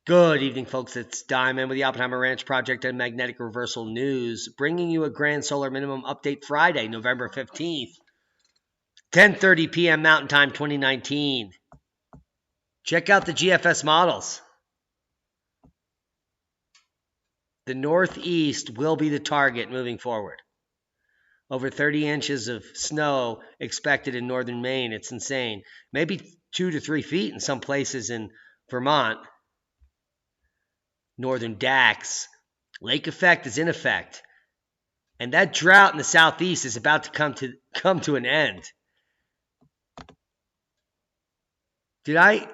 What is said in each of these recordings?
Good evening, folks. It's Diamond with the Oppenheimer Ranch Project and Magnetic Reversal News, bringing you a grand solar minimum update Friday, November 15th, 10:30 p.m. Mountain Time 2019. Check out the GFS models. The Northeast will be the target moving forward. Over 30 inches of snow expected in northern Maine. It's insane. Maybe 2 to 3 feet in some places in Vermont. Northern Dax. Lake effect is in effect. And that drought in the southeast is about to come to an end. Did I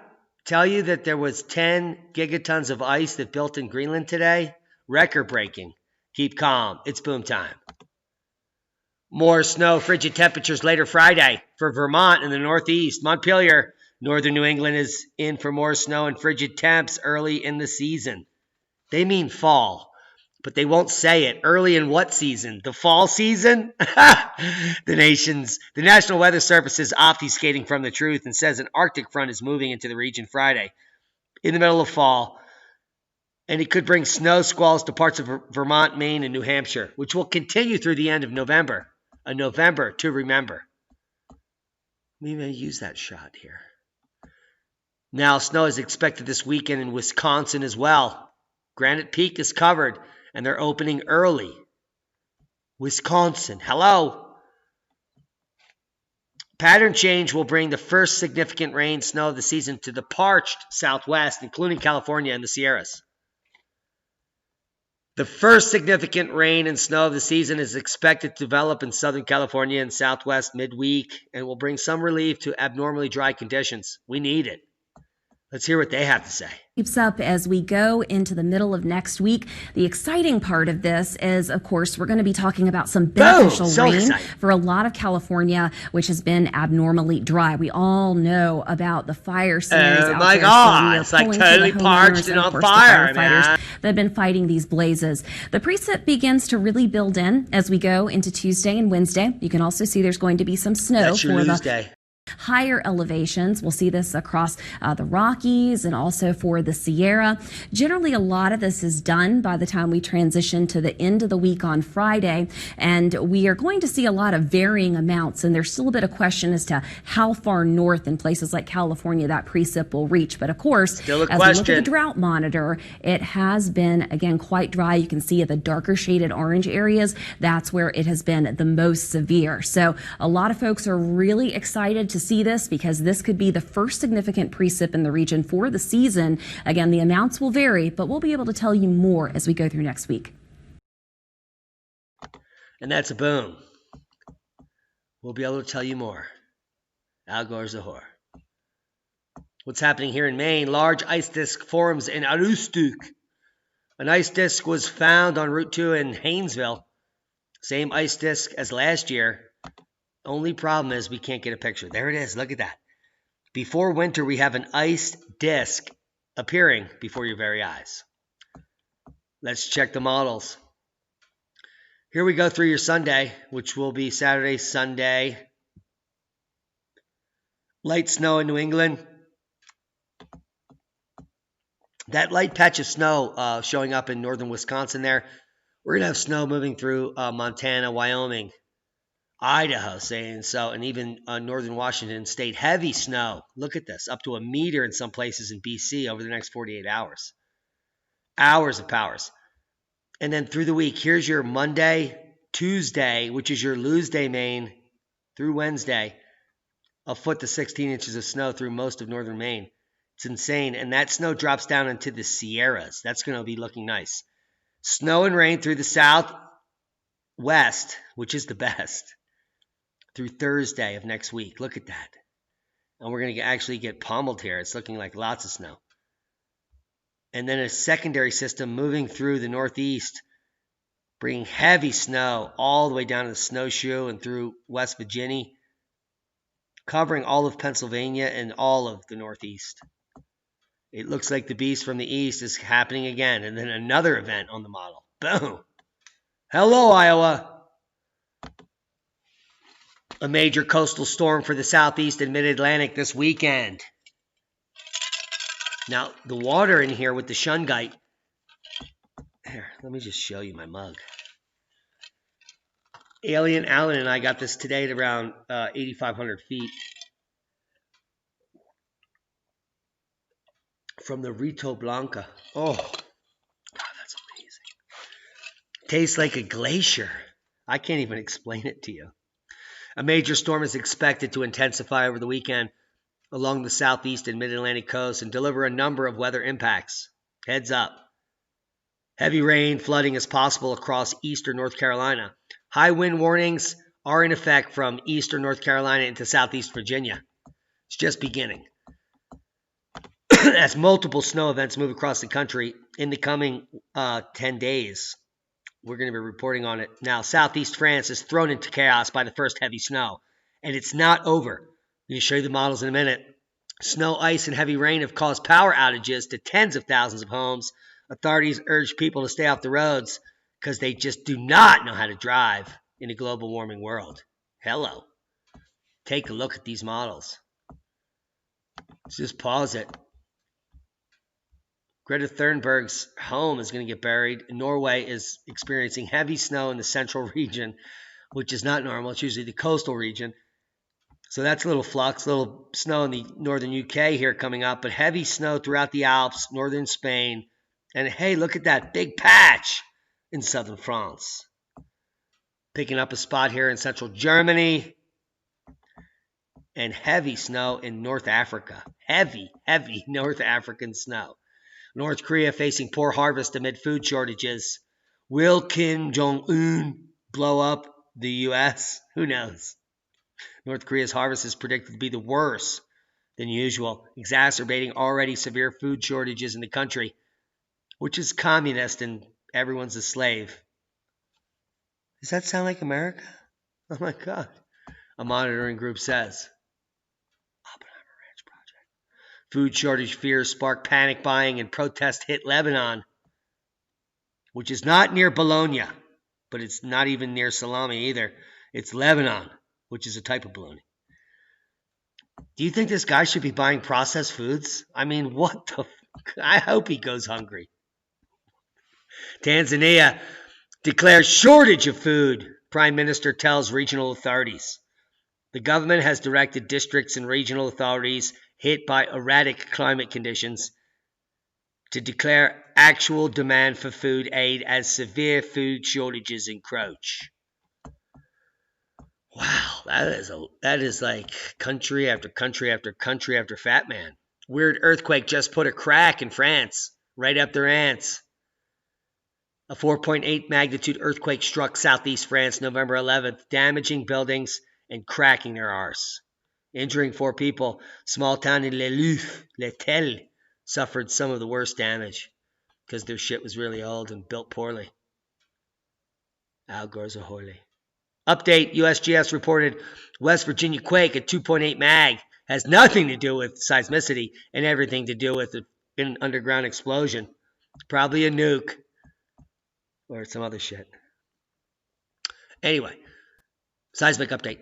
tell you that there was 10 gigatons of ice that built in Greenland today? Record breaking. Keep calm. It's boom time. More snow, frigid temperatures later Friday for Vermont and the Northeast. Montpelier, northern New England is in for more snow and frigid temps early in the season. They mean fall, but they won't say it. Early in what season? The fall season? The National Weather Service is obfuscating from the truth and says an Arctic front is moving into the region Friday in the middle of fall, and it could bring snow squalls to parts of Vermont, Maine, and New Hampshire, which will continue through the end of November. A November to remember. We may use that shot here. Now, snow is expected this weekend in Wisconsin as well. Granite Peak is covered, and they're opening early. Wisconsin, hello. Pattern change will bring the first significant rain snow of the season to the parched Southwest, including California and the Sierras. The first significant rain and snow of the season is expected to develop in Southern California and Southwest midweek and will bring some relief to abnormally dry conditions. We need it. Let's hear what they have to say. Keeps up as we go into the middle of next week. The exciting part of this is, of course, we're going to be talking about some beneficial rain for a lot of California, which has been abnormally dry. We all know about the fire scenes out my there. God, So it's like totally parched and on fire, man. That have been fighting these blazes. The precip begins to really build in as we go into Tuesday and Wednesday. You can also see there's going to be some snow for the higher elevations. We'll see this across the Rockies and also for the Sierra. Generally, a lot of this is done by the time we transition to the end of the week on Friday, and we are going to see a lot of varying amounts, and there's still a bit of question as to how far north in places like California that precip will reach. But of course, as we look at the drought monitor, it has been, again, quite dry. You can see the darker shaded orange areas. That's where it has been the most severe. So a lot of folks are really excited to see this because this could be the first significant precip in the region for the season. Again, the amounts will vary, but we'll be able to tell you more as we go through next week. And that's a boom. We'll be able to tell you more. Al Gore's a whore. What's happening here in Maine? Large ice disk forms in Aroostook. An ice disk was found on Route 2 in Haynesville. Same ice disk as last year. Only problem is we can't get a picture. There it is. Look at that. Before winter, we have an iced disk appearing before your very eyes. Let's check the models. Here we go through your Sunday, which will be Saturday, Sunday. Light snow in New England. That light patch of snow showing up in northern Wisconsin there. We're going to have snow moving through Montana, Wyoming, Idaho, saying so, and even northern Washington state. Heavy snow. Look at this. Up to a meter in some places in BC over the next 48 hours. Hours of powers. And then through the week, here's your Monday, Tuesday, which is your lose day, Maine, through Wednesday. A foot to 16 inches of snow through most of northern Maine. It's insane. And that snow drops down into the Sierras. That's going to be looking nice. Snow and rain through the southwest, which is the best, through Thursday of next week. Look at that. And we're going to actually get pummeled here. It's looking like lots of snow. And then a secondary system moving through the northeast, bringing heavy snow all the way down to the snowshoe and through West Virginia, covering all of Pennsylvania and all of the northeast. It looks like the beast from the east is happening again. And then another event on the model. Boom. Hello, Iowa. A major coastal storm for the southeast and mid-Atlantic this weekend. Now, the water in here with the shungite. Here, let me just show you my mug. Alien Alan and I got this today at around 8,500 feet. From the Rito Blanca. Oh, God, that's amazing. Tastes like a glacier. I can't even explain it to you. A major storm is expected to intensify over the weekend along the southeast and mid-Atlantic coast and deliver a number of weather impacts. Heads up. Heavy rain, flooding is possible across eastern North Carolina. High wind warnings are in effect from eastern North Carolina into southeast Virginia. It's just beginning. As multiple snow events move across the country in the coming 10 days, we're going to be reporting on it. Now, southeast France is thrown into chaos by the first heavy snow, and it's not over. I'm going to show you the models in a minute. Snow, ice, and heavy rain have caused power outages to tens of thousands of homes. Authorities urge people to stay off the roads because they just do not know how to drive in a global warming world. Hello. Take a look at these models. Let's just pause it. Greta Thunberg's home is going to get buried. Norway is experiencing heavy snow in the central region, which is not normal. It's usually the coastal region. So that's a little flux, little snow in the northern UK here coming up, but heavy snow throughout the Alps, northern Spain. And hey, look at that big patch in southern France. Picking up a spot here in central Germany. And heavy snow in North Africa. Heavy North African snow. North Korea facing poor harvest amid food shortages. Will Kim Jong-un blow up the U.S.? Who knows? North Korea's harvest is predicted to be the worst than usual, exacerbating already severe food shortages in the country, which is communist and everyone's a slave. Does that sound like America? Oh my God. A monitoring group says. Oppenheimer Ranch Project. Food shortage fears spark panic buying and protest hit Lebanon, which is not near Bologna, but it's not even near salami either. It's Lebanon, which is a type of bologna. Do you think this guy should be buying processed foods? I mean, what the I hope he goes hungry. Tanzania declares shortage of food, Prime Minister tells regional authorities. The government has directed districts and regional authorities hit by erratic climate conditions to declare actual demand for food aid as severe food shortages encroach. Wow, that is like country after country after country after fat man. Weird earthquake just put a crack in France, right up their ants. A 4.8 magnitude earthquake struck southeast France November 11th, damaging buildings and cracking their arse. Injuring 4 people, small town in Le suffered some of the worst damage because their shit was really old and built poorly. Al Gore's a holy. Update, USGS reported West Virginia quake at 2.8 mag. Has nothing to do with seismicity and everything to do with an underground explosion. Probably a nuke or some other shit. Anyway, seismic update.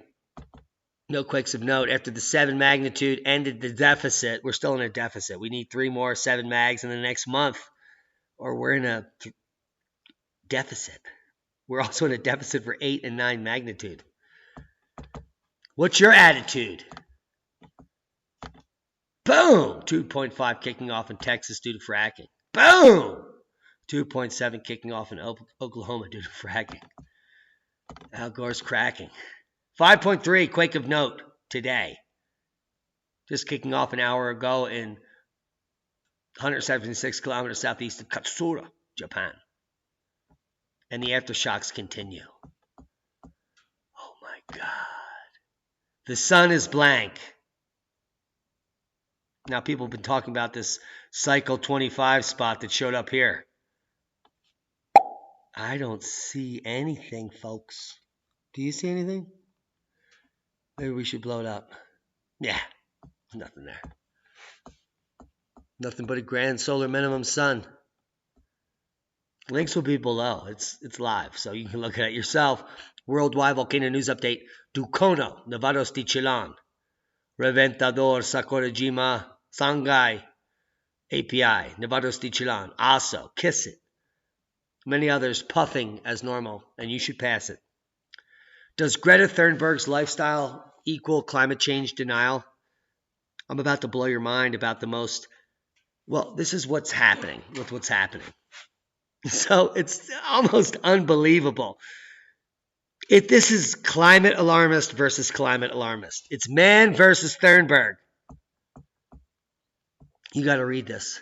No quakes of note. After the 7 magnitude ended the deficit, we're still in a deficit. We need 3 more 7 mags in the next month, or we're in a deficit. We're also in a deficit for 8 and 9 magnitude. What's your attitude? Boom! 2.5 kicking off in Texas due to fracking. Boom! 2.7 kicking off in Oklahoma due to fracking. Al Gore's cracking. 5.3 quake of note today. Just kicking off an hour ago in 176 kilometers southeast of Katsura, Japan. And the aftershocks continue. Oh my God. The sun is blank. Now people have been talking about this Cycle 25 spot that showed up here. I don't see anything, folks. Do you see anything? Maybe we should blow it up. Yeah, nothing there. Nothing but a grand solar minimum sun. Links will be below. It's live, so you can look at it yourself. Worldwide volcano news update. Ducono, Nevados de Chillán. Reventador, Sakurajima, Sangai. API, Nevados de Chilán, ASO, Kiss It. Many others puffing as normal, and you should pass it. Does Greta Thunberg's lifestyle equal climate change denial? I'm about to blow your mind about this is what's happening with what's happening. So it's almost unbelievable. This is climate alarmist versus climate alarmist. It's man versus Thunberg. You got to read this.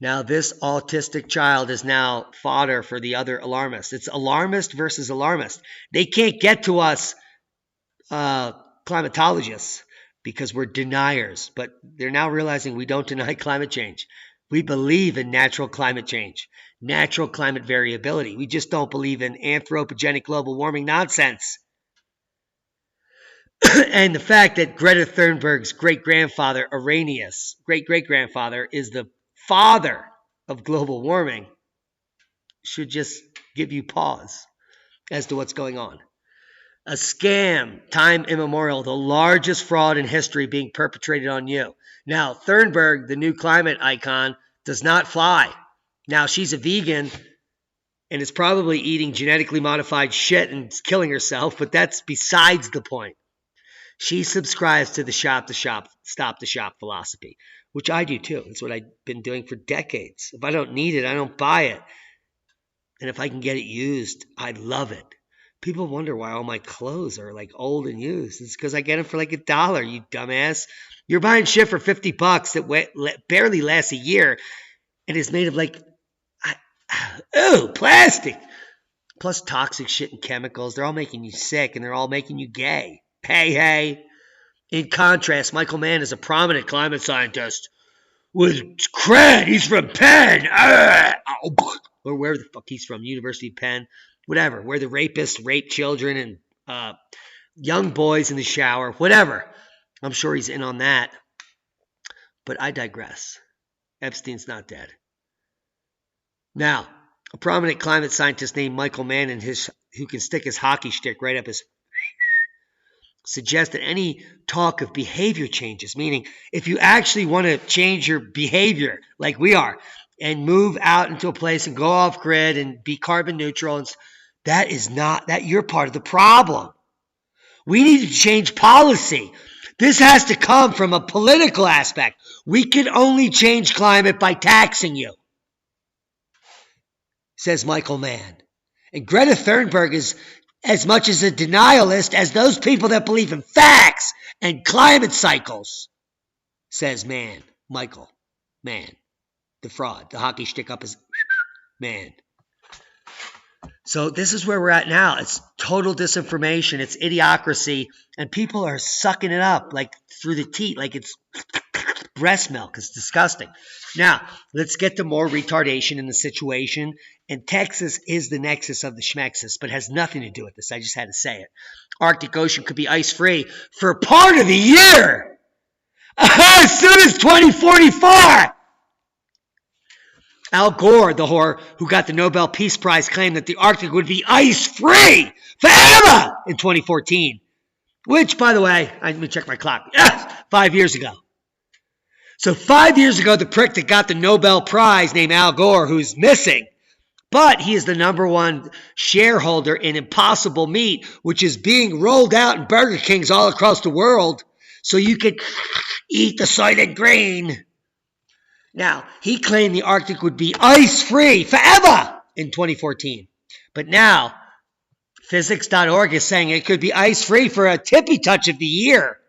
Now, this autistic child is now fodder for the other alarmists. It's alarmist versus alarmist. They can't get to us climatologists because we're deniers, but they're now realizing we don't deny climate change. We believe in natural climate change, natural climate variability. We just don't believe in anthropogenic global warming nonsense. And the fact that Greta Thunberg's great-grandfather, Arrhenius, great-great-grandfather, is the father of global warming should just give you pause as to what's going on. A scam, time immemorial, the largest fraud in history being perpetrated on you. Now, Thunberg, the new climate icon, does not fly. Now, she's a vegan and is probably eating genetically modified shit and killing herself, but that's besides the point. She subscribes to the stop the shop philosophy, which I do too. It's what I've been doing for decades. If I don't need it, I don't buy it. And if I can get it used, I love it. People wonder why all my clothes are like old and used. It's because I get them for like $1, you dumbass. You're buying shit for $50 that barely lasts a year and is made of like, plastic. Plus toxic shit and chemicals. They're all making you sick and they're all making you gay. Hey. In contrast, Michael Mann is a prominent climate scientist with cred. He's from Penn. Or where the fuck he's from, University of Penn. Whatever, where the rapists rape children and young boys in the shower. Whatever. I'm sure he's in on that. But I digress. Epstein's not dead. Now, a prominent climate scientist named Michael Mann who can stick his hockey stick right up his suggests that any talk of behavior changes, meaning if you actually want to change your behavior like we are and move out into a place and go off grid and be carbon neutral, and that you're part of the problem. We need to change policy. This has to come from a political aspect. We can only change climate by taxing you, says Michael Mann. And Greta Thunberg is as much as a denialist as those people that believe in facts and climate cycles, says Michael Mann, the fraud. The hockey stick up is Mann. So this is where we're at now. It's total disinformation. It's idiocracy. And people are sucking it up like through the teat, like it's breast milk. It's disgusting. Now, let's get to more retardation in the situation. And Texas is the nexus of the schmexus, but has nothing to do with this. I just had to say it. Arctic Ocean could be ice-free for part of the year. As soon as 2044. Al Gore, the whore who got the Nobel Peace Prize, claimed that the Arctic would be ice-free forever in 2014. Which, by the way, let me check my clock. 5 years ago. So 5 years ago, the prick that got the Nobel Prize named Al Gore, who's missing, but he is the #1 shareholder in Impossible Meat, which is being rolled out in Burger Kings all across the world so you could eat the Soylent Green. Now, he claimed the Arctic would be ice-free forever in 2014. But now, physics.org is saying it could be ice-free for a tippy touch of the year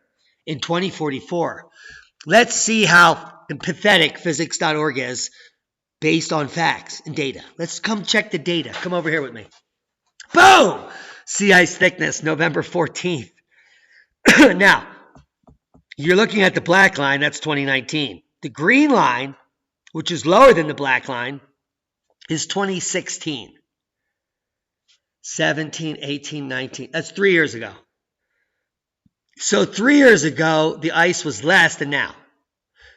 in 2044. Let's see how pathetic physics.org is based on facts and data. Let's come check the data. Come over here with me. Boom! Sea ice thickness, November 14th. Now, you're looking at the black line. That's 2019. The green line, which is lower than the black line, is 2016. 17, 18, 19. That's 3 years ago. So 3 years ago, the ice was less than now.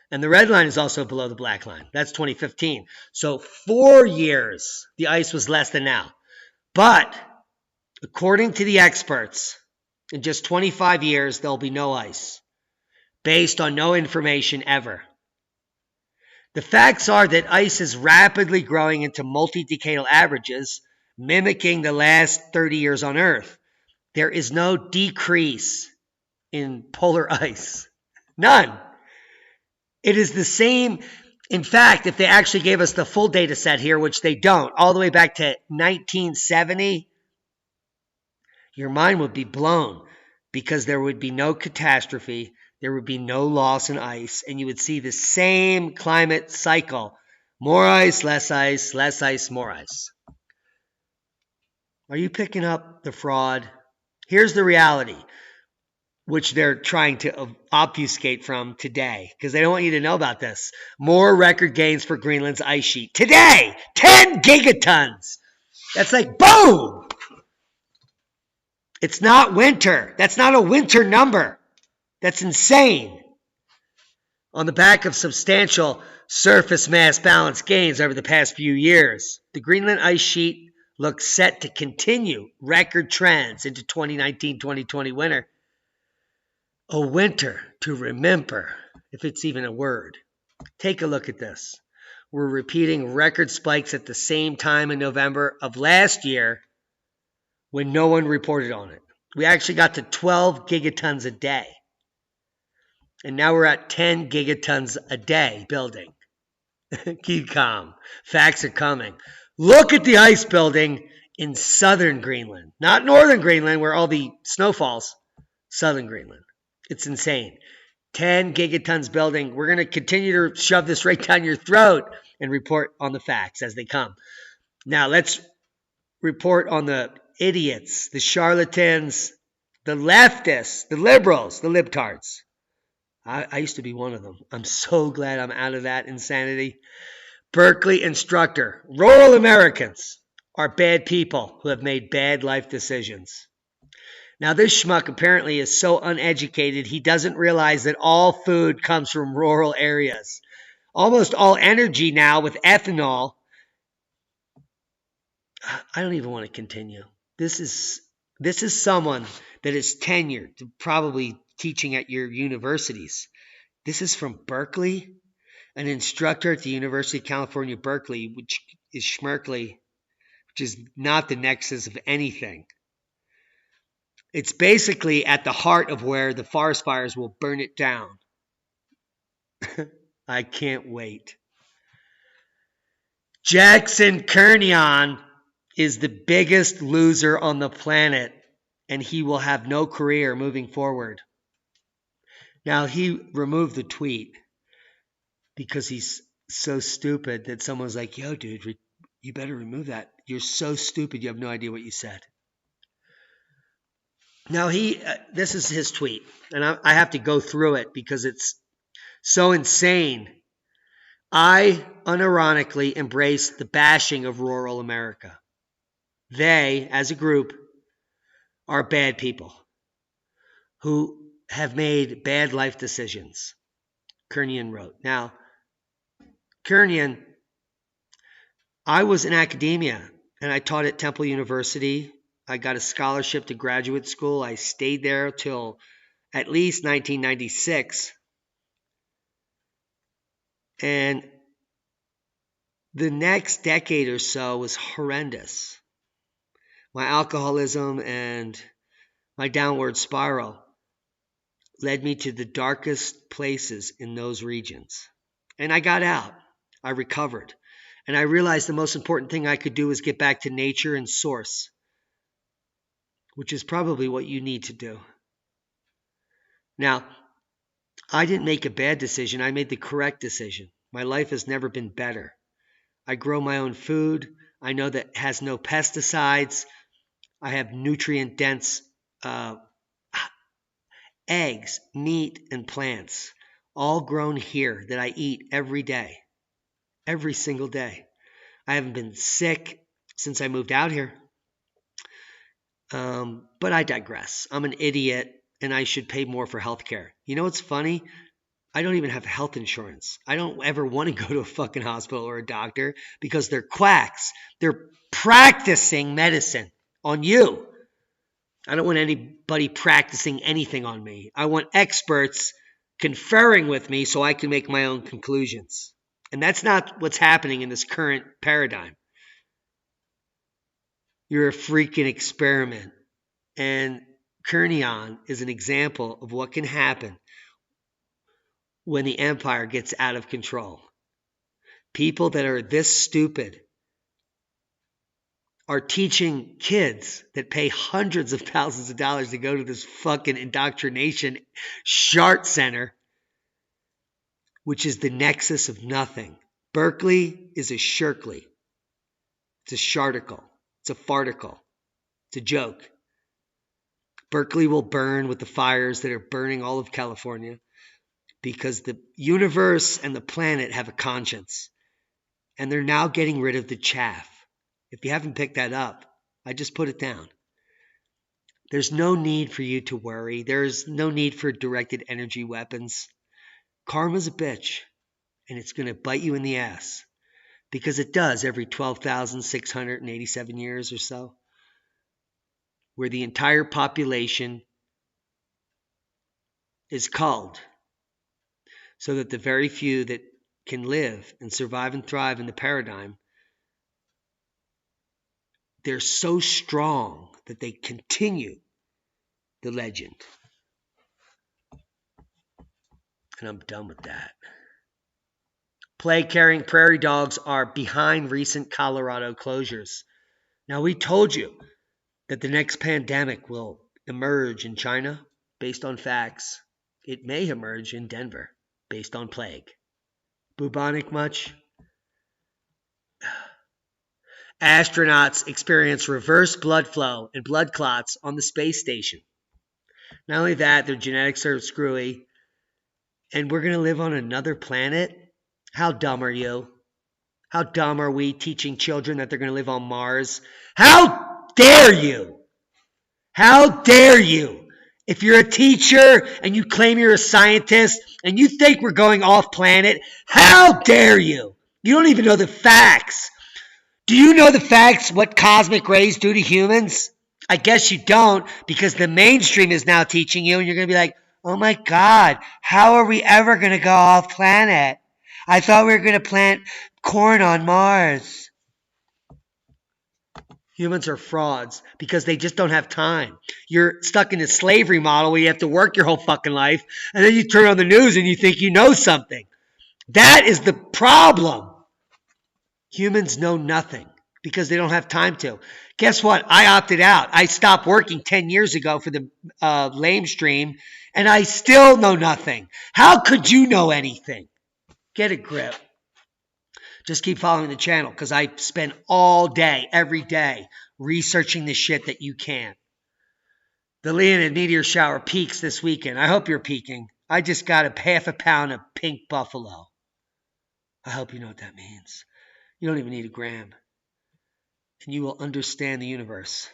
And the red line is also below the black line. That's 2015. So 4 years, the ice was less than now. But according to the experts, in just 25 years, there'll be no ice based on no information ever. The facts are that ice is rapidly growing into multi-decadal averages, mimicking the last 30 years on Earth. There is no decrease in polar ice. None. It is the same. In fact, if they actually gave us the full data set here, which they don't, all the way back to 1970, your mind would be blown because there would be no catastrophe, there would be no loss in ice, and you would see the same climate cycle. More ice, less ice, less ice, more ice. Are you picking up the fraud? Here's the reality, which they're trying to obfuscate from today because they don't want you to know about this. More record gains for Greenland's ice sheet. Today, 10 gigatons. That's like, boom! It's not winter. That's not a winter number. That's insane. On the back of substantial surface mass balance gains over the past few years, the Greenland ice sheet looks set to continue record trends into 2019-2020 winter. A winter to remember, if it's even a word. Take a look at this. We're repeating record spikes at the same time in November of last year when no one reported on it. We actually got to 12 gigatons a day. And now we're at 10 gigatons a day building. Keep calm. Facts are coming. Look at the ice building in southern Greenland. Not northern Greenland where all the snow falls. Southern Greenland. It's insane. 10 gigatons building. We're going to continue to shove this right down your throat and report on the facts as they come. Now let's report on the idiots, the charlatans, the leftists, the liberals, the libtards. I used to be one of them. I'm so glad I'm out of that insanity. Berkeley instructor. Rural Americans are bad people who have made bad life decisions. Now, this schmuck apparently is so uneducated, he doesn't realize that all food comes from rural areas. Almost all energy now with ethanol. I don't even want to continue. This is someone that is tenured, probably teaching at your universities. This is from Berkeley, an instructor at the University of California, Berkeley, which is schmerkly, which is not the nexus of anything. It's basically at the heart of where the forest fires will burn it down. I can't wait. Jackson Kernion is the biggest loser on the planet, and he will have no career moving forward. Now, he removed the tweet because he's so stupid that someone's like, yo, dude, you better remove that. You're so stupid, you have no idea what you said. Now, this is his tweet, and I have to go through it because it's so insane. I unironically embrace the bashing of rural America. They, as a group, are bad people who have made bad life decisions, Kernion wrote. Now, Kernion, I was in academia, and I taught at Temple University. I got a scholarship to graduate school. I stayed there till at least 1996. And the next decade or so was horrendous. My alcoholism and my downward spiral led me to the darkest places in those regions. And I got out. I recovered. And I realized the most important thing I could do was get back to nature and source, which is probably what you need to do. Now, I didn't make a bad decision. I made the correct decision. My life has never been better. I grow my own food. I know that it has no pesticides. I have nutrient-dense eggs, meat, and plants, all grown here that I eat every day, every single day. I haven't been sick since I moved out here. But I digress. I'm an idiot, and I should pay more for health care. You know what's funny? I don't even have health insurance. I don't ever want to go to a fucking hospital or a doctor because they're quacks. They're practicing medicine on you. I don't want anybody practicing anything on me. I want experts conferring with me so I can make my own conclusions. And that's not what's happening in this current paradigm. You're a freaking experiment. And Kernion is an example of what can happen when the empire gets out of control. People that are this stupid are teaching kids that pay hundreds of thousands of dollars to go to this fucking indoctrination SHART center, which is the nexus of nothing. Berkeley is a shirkley. It's a sharticle. It's a farticle. It's a joke. Berkeley will burn with the fires that are burning all of California because the universe and the planet have a conscience. And they're now getting rid of the chaff. If you haven't picked that up, I just put it down. There's no need for you to worry. There's no need for directed energy weapons. Karma's a bitch, and it's going to bite you in the ass because it does every 12,687 years or so, where the entire population is culled so that the very few that can live and survive and thrive in the paradigm, they're so strong that they continue the legend. And I'm done with that. Plague-carrying prairie dogs are behind recent Colorado closures. Now, we told you that the next pandemic will emerge in China based on facts. It may emerge in Denver based on plague. Bubonic much? Astronauts experience reverse blood flow and blood clots on the space station. Not only that, their genetics are screwy. And we're going to live on another planet? How dumb are you? How dumb are we teaching children that they're going to live on Mars? How dare you? How dare you? If you're a teacher and you claim you're a scientist and you think we're going off planet, how dare you? You don't even know the facts. Do you know the facts, what cosmic rays do to humans? I guess you don't, because the mainstream is now teaching you, and you're going to be like, oh my God, how are we ever going to go off planet? I thought we were going to plant corn on Mars. Humans are frauds because they just don't have time. You're stuck in a slavery model where you have to work your whole fucking life, and then you turn on the news and you think you know something. That is the problem. Humans know nothing because they don't have time to. Guess what? I opted out. I stopped working 10 years ago for the lamestream, and I still know nothing. How could you know anything? Get a grip. Just keep following the channel because I spend all day, every day, researching the shit that you can't. The Leonid meteor shower peaks this weekend. I hope you're peaking. I just got a half a pound of pink buffalo. I hope you know what that means. You don't even need a gram. And you will understand the universe.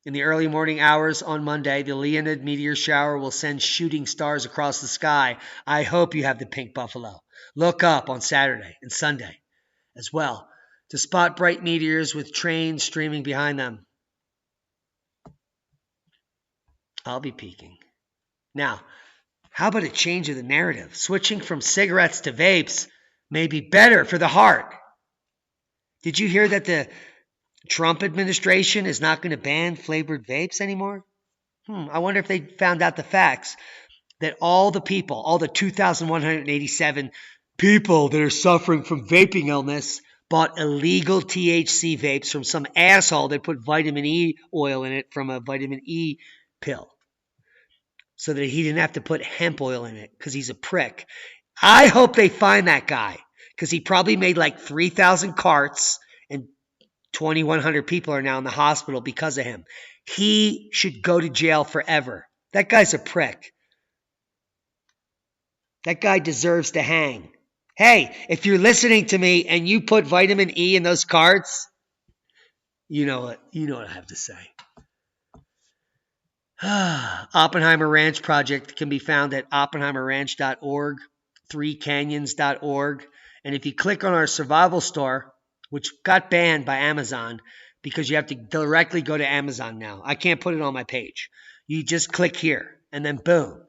In the early morning hours on Monday, the Leonid meteor shower will send shooting stars across the sky. I hope you have the pink buffalo. Look up on Saturday and Sunday as well to spot bright meteors with trains streaming behind them. I'll be peeking. Now, how about a change of the narrative? Switching from cigarettes to vapes may be better for the heart. Did you hear that the Trump administration is not going to ban flavored vapes anymore? I wonder if they found out the facts that all the people, all the 2,187 people that are suffering from vaping illness bought illegal THC vapes from some asshole that put vitamin E oil in it from a vitamin E pill so that he didn't have to put hemp oil in it because he's a prick. I hope they find that guy because he probably made like 3,000 carts and 2,100 people are now in the hospital because of him. He should go to jail forever. That guy's a prick. That guy deserves to hang. Hey, if you're listening to me and you put vitamin E in those carts, you know what I have to say. Oppenheimer Ranch Project can be found at oppenheimerranch.org, threecanyons.org. And if you click on our survival store, which got banned by Amazon because you have to directly go to Amazon now. I can't put it on my page. You just click here and then boom,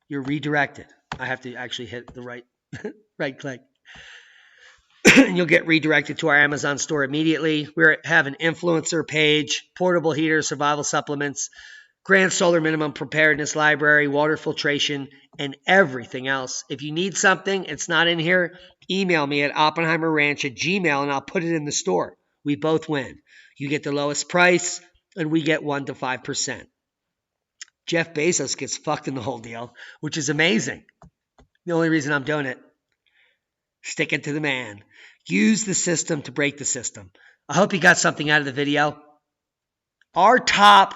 you're redirected. I have to actually hit the right Right click. And you'll get redirected to our Amazon store immediately. We have an influencer page, portable heater, survival supplements, Grand Solar Minimum Preparedness Library, water filtration, and everything else. If you need something, it's not in here, email me at oppenheimerranch@gmail.com and I'll put it in the store. We both win. You get the lowest price and we get 1 to 5%. Jeff Bezos gets fucked in the whole deal, which is amazing. The only reason I'm doing it. Stick it to the man. Use the system to break the system. I hope you got something out of the video. Our top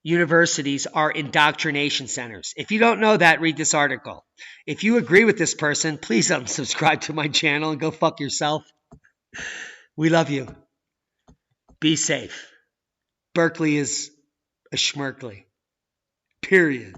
universities are indoctrination centers. If you don't know that, read this article. If you agree with this person, please unsubscribe to my channel and go fuck yourself. We love you. Be safe. Berkeley is a schmerkley. Period.